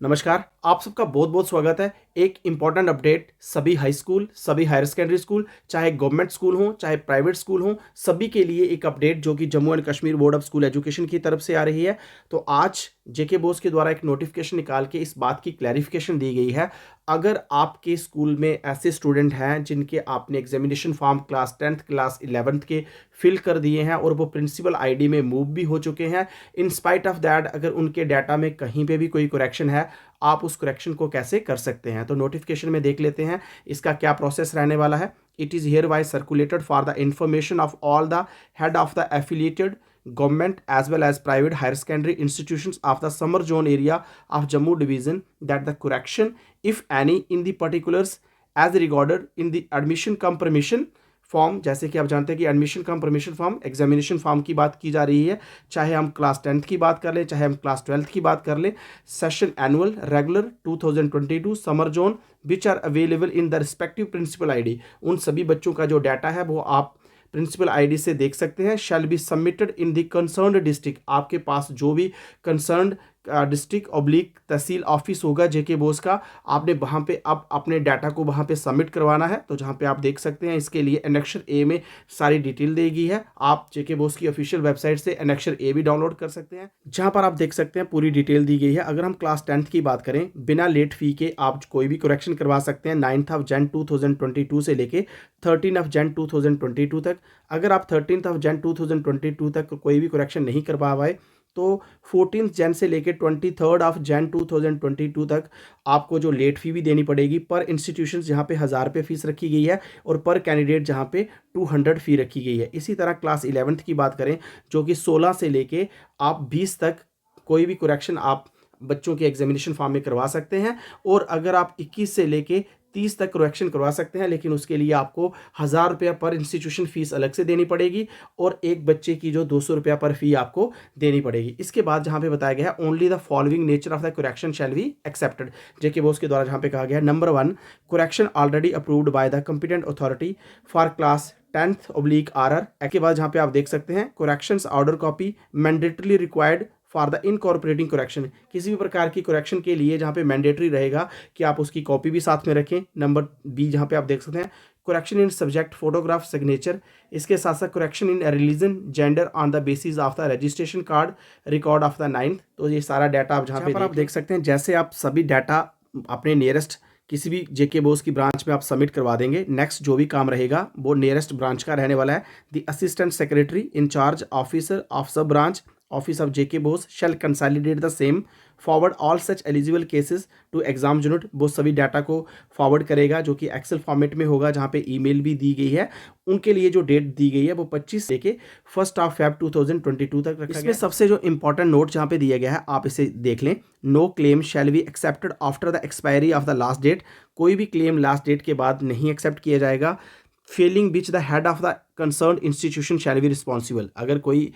नमस्कार, आप सबका बहुत बहुत स्वागत है। एक इम्पॉर्टेंट अपडेट सभी हाई स्कूल, सभी हायर सेकेंडरी स्कूल, चाहे गवर्नमेंट स्कूल हो, चाहे प्राइवेट स्कूल हो, सभी के लिए एक अपडेट जो कि Jammu and Kashmir board of school education की तरफ से आ रही है। तो आज जेके बोस के द्वारा एक नोटिफिकेशन निकाल के इस बात की क्लैरिफिकेशन दी गई है। अगर आपके स्कूल में ऐसे स्टूडेंट हैं जिनके आपने examination form class 10th class 11th के फिल कर दिए हैं और वो प्रिंसिपल आईडी में मूव भी हो चुके हैं, इन स्पाइट ऑफ दैट अगर उनके डाटा में कहीं पे भी कोई करेक्शन है, आप उस करेक्शन को कैसे कर सकते हैं। तो नोटिफिकेशन में देख लेते हैं इसका क्या प्रोसेस रहने वाला है। It is here wise circulated for the information of all the head of the affiliated government as well as private higher secondary institutions of the summer zone area of Jammu division that the correction if any in the particulars as regarded in the admission cum permission form, जैसे कि आप जानते हैं कि admission कम permission form examination form की बात की जा रही है, चाहे हम क्लास 10th की बात कर लें, चाहे हम क्लास 12th की बात कर लें, session annual regular 2022 summer zone which are available in the respective principal ID, उन सभी बच्चों का जो डाटा है वो आप प्रिंसिपल आईडी से देख सकते हैं। Shall be submitted in the concerned district, आपके पास जो भी कंसर्न्ड डिस्ट्रिक्ट ऑब्लिक तहसील ऑफिस होगा जेके बोस का, आपने वहाँ पे अब अपने डाटा को वहाँ पे सबमिट करवाना है। तो जहाँ पे आप देख सकते हैं इसके लिए एनेक्शर ए में सारी डिटेल दी गई है। आप जेके बोस की ऑफिशियल वेबसाइट से एनेक्शर ए भी डाउनलोड कर सकते हैं, जहाँ पर आप देख सकते हैं पूरी डिटेल दी गई है। अगर हम क्लास 10th की बात करें, बिना लेट फी के आप कोई भी करेक्शन करवा सकते हैं 9th ऑफ जन 2022 से लेके 13 ऑफ जन 2022 तक। अगर आप 13th ऑफ जन 2022 तक कोई भी करेक्शन नहीं करवा पाए तो 14th जन से लेकर 23rd ऑफ जन 2022 तक आपको जो लेट फी भी देनी पड़ेगी। पर इंस्टीट्यूशन जहाँ पे 1000 रुपये फीस रखी गई है और पर कैंडिडेट जहाँ पे 200 फी रखी गई है। इसी तरह क्लास 11th की बात करें जो कि 16 से लेके आप 20 तक कोई भी करेक्शन आप बच्चों के एग्जामिनेशन फॉर्म में करवा सकते हैं। और अगर आप 21 से लेके 30 तक करेक्शन करवा सकते हैं, लेकिन उसके लिए आपको 1000 रुपया पर इंस्टीट्यूशन फीस अलग से देनी पड़ेगी और एक बच्चे की जो 200 रुपया पर फी आपको देनी पड़ेगी। इसके बाद जहाँ पे बताया गया है only the following nature of the correction shall be accepted, JK BOSE के द्वारा जहाँ पे कहा गया है number 1, correction already approved by the competent authority for class 10th/RR। के बाद जहाँ पे आप देख सकते हैं corrections order copy mandatory required for the incorporating correction, किसी भी प्रकार की करेक्शन के लिए जहाँ पे मैंडेटरी रहेगा कि आप उसकी कॉपी भी साथ में रखें। नंबर बी जहाँ पे आप देख सकते हैं correction in subject photograph signature, इसके साथ साथ correction in religion gender on the basis of the registration card record of the 9th। तो ये सारा डाटा आप जहाँ पे आप देख सकते हैं, जैसे आप सभी डाटा अपने नियरेस्ट किसी भी जेके बोस की ब्रांच में आप सबमिट करवा देंगे, नेक्स्ट जो भी काम रहेगा वो नियरेस्ट ब्रांच का रहने वाला है। The assistant secretary in charge officer of sub branch office of JK BOSE shall consolidate the same forward all such eligible cases to exam unit. वो सभी डाटा को फॉरवर्ड करेगा जो कि एक्सेल फॉर्मेट में होगा, जहाँ पे ईमेल भी दी गई है। उनके लिए जो डेट दी गई है वो 25 से लेके 1 Feb 2022 तक रखा इसमें सबसे जो इंपॉर्टेंट नोट जहाँ पे दिया गया है आप इसे देख लें। No claim shall be accepted after the expiry of the last date, कोई भी क्लेम लास्ट डेट के बाद नहीं एक्सेप्ट किया जाएगा। Fehling which the head of the concern institution shall be responsible, अगर कोई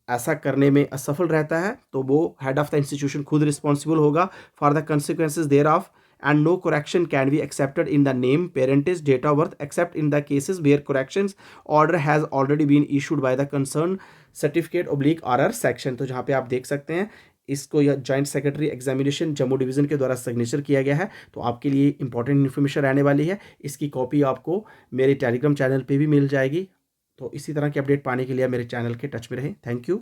ऐसा करने में असफल रहता है तो वो हेड ऑफ द इंस्टीट्यूशन खुद रिस्पॉन्सिबल होगा for the consequences thereof. And no correction can be accepted in the name parentage date of birth except in the cases where corrections order has already been issued by the concern सर्टिफिकेट/RR section. तो जहाँ पे आप देख सकते हैं इसको यह joint secretary examination Jammu division के द्वारा सिग्नेचर किया गया है। तो आपके लिए इंपॉर्टेंट इन्फॉर्मेशन रहने वाली है, इसकी कॉपी आपको मेरे टेलीग्राम चैनल पे भी मिल जाएगी। तो इसी तरह की अपडेट पाने के लिए मेरे चैनल के टच में रहें। Thank you.